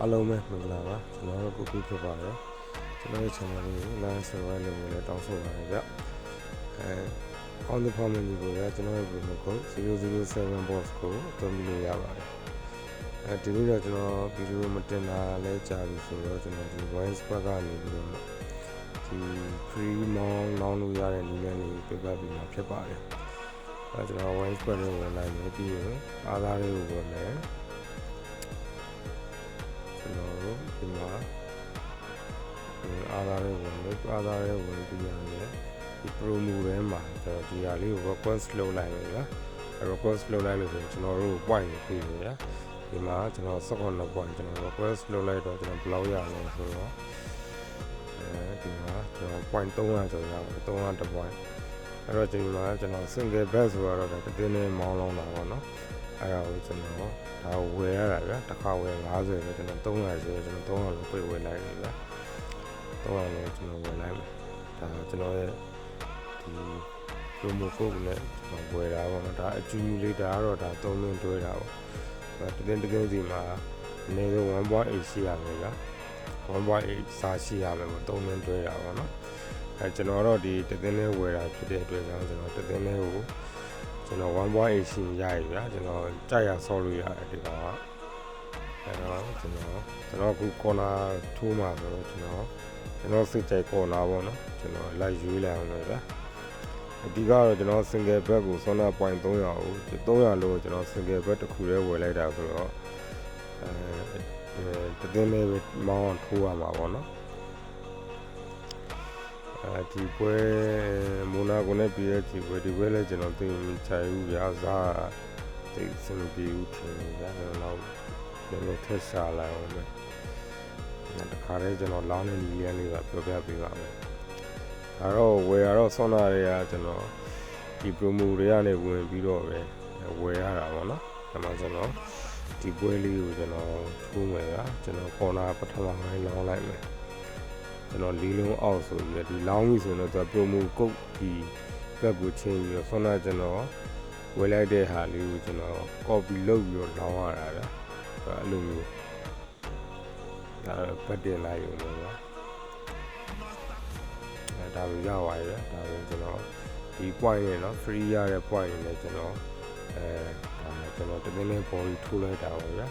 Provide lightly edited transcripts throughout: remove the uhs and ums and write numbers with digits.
အားလုံးပဲမင်္ဂလာပါကျွန်တော်တို့ကိုကူဖြစ်ပါတယ်ကျွန်တော်ရဲ့ channel လေးကို like subscribe လုပ်ဖို့လည်းတောင်းဆိုပါတယ်ဗျon the comment ကိုလည်းကျွန်တော်ရဲ့ promo code 007 boss ကိုအသုံးပြုလို့ရပါတယ်ဒီနေ့တော့ကျွန်တော်ဗီဒီယိုမတင်တာလဲကြာပြီဆိုတော့ကျွန်တော်ဒီ voice pack ကနေပြီးတော့ဒီ free mount လောင်းလို့ရတဲ့နည်းလမ်းလေးပြပြပြီးမှဖြစ်ပါတယ်ကျွန်တော် voice pack ကိုဝင်လိုက်မယ်ပြီးရင်အားသားလေးကိုဝင်မယ်ဒီမှာအားသားလေးဝင်ပြီးရတယ်ဒီ promo ထဲမှာကျွန်တော်ဒီဟာလေးကို request လုပ်လိုက်မယ်ဗျာ request လုပ်လိုက်လို့ဆိုရင်ကျွန်တော်တို့ point ကိုပေးတယ်ဗျာဒီမှာကျွန်တော်19 point ကျွန်တော် request လုပ်လိုက်တော့ကျွန်တော်ဘယ်လောက်ရလဲဆိုတော့ဒီမှာကျွန်တော် point 300ကျော်ရပါတယ်300 point အဲ့တော့ဒီမှာကျွန်တော် single back ဆိုတော့တတင်းနဲ့မောင်းလုံးတာပေါ့နော်အဲ့ဒါကိုကျွန်တော်ဒါဝယ်ရတာဗျာတစ်ခါဝယ်50ပဲကျွန်တော်300ဆိုကျွန်တော်300လုံးပိတ်ဝယ်လိုက်တယ်ဗျာ300လုံးကျွန်တော်ဝယ်လိုက်မယ်ဒါကျွန်တော်ရဲ့ဒီ promo code နဲ့ကျွန်တော်ဝယ်တာပေါ့နော်ဒါ accumulator ကတော့ဒါ3လုံးတွဲတာပေါ့တတင်းစီမှာအနည်းဆုံး 1.8 ရှိရမယ်ဗျာ 1.8 စာရှိရမယ်ပေါ့3လုံးတွဲတာပေါ့နော်ကျွန်တော်တော့ဒီတတင်းလေးဝယ်တာဖြစ်တဲ့အတွက်ကြောင့်ကျွန်တော်တတင်းလေးကိုကျွန်တော် 1.8 ရှိရရဗျာကျွန်တော်ကြိုက်ရဆော့လို့ရတယ်ဒီကောင်ကအဲ့တော့ကျွန်တော်အခု corner ထိုးမှာဆိုတော့ကျွန်တော်စိတ်ကြိုက် corner ပေါ့နော်ကျွန်တော်လိုက်ရွေးလိုက်အောင်လို့ဗျာအဓိကတော့ကျွန်တော် single back ကို Sona point 300ကို300လို့ကျွန်တော် single back တစ်ခုတည်းဝယ်လိုက်တာဆိုတော့တတင်းလေးပဲမောင်းထိုးရမှာပေါ့နော်ဒီပွဲမိုနာကိုနဲ့ပြီးတဲ့ဒီပွဲလည်းကျွန်တော်သိချင်ဘူးဗျာစားသိစမပြေဘူးထင်တယ်ဗျာတော့လည်းထက်ရှာလာအောင်ပဲတခါတည်းကျွန်တော်လောင်းတဲ့ဒီလမ်းလေးကပြောပြပေးပါမယ်ဒါတော့ဝယ်ရတော့ဆွမ်းနာတွေကကျွန်တော်ဒီ promo တွေကနေဝင်ပြီးတော့ပဲဝယ်ရတာပေါ့နော်ဒါမှကျွန်တော်ဒီပွဲလေးကိုကျွန်တော်ထိုးမယ်ဗျာကျွန်တော် corner ပထမပိုင်းလောင်းလိုက်မယ်ကျွန်တော်လေးလုံးအောက်ဆိုပြီးဒီလောင်းပြီဆိုတော့သူ promo code ဒီဘက်ကိုချင်းပြီးတော့ဆွမ်းနာကျွန်တော်ဝယ်လိုက်တဲ့ဟာလေးကိုကျွန်တော် copy လုပ်ပြီးတော့လောင်းရတာဗျာအဲ့လိုမျိုးဒါပတ်တင်လိုက်ရုံပဲဗျာဒါပဲရပါရဲ့ဒါပဲကျွန်တော်ဒီ point နဲ့เนาะ free ရတဲ့ point နဲ့ကျွန်တော်ကျွန်တော်တမင်းလေးပေါ်ပြီးထိုးလိုက်တာပါဗျာ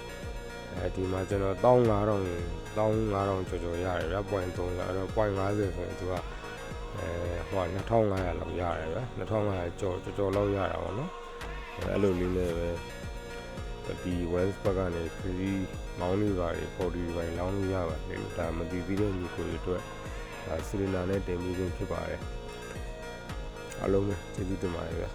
ဒီမှာကျွန်တော်15000ကျော်ရတယ်ဗျာ point 300အဲ့တော့ point 50ဆိုရင်သူကဟို2500လောက်ရတယ်ဗျာ2500ကျော်လောက်ရတာပေါ့နော်အဲ့လိုလေးနဲ့ပဲဒီ West Park ကနေ free မောင်းလေးပါတယ် body တွေလောင်းလို့ရပါတယ်ဒါမသိသေးတဲ့ညီကိုတွေအတွက်ဒါစီလီနာနဲ့တင်ပြီးခြင်းဖြစ်ပါတယ်အားလုံးပဲကျေးဇူးတင်ပါတယ်ဗျာ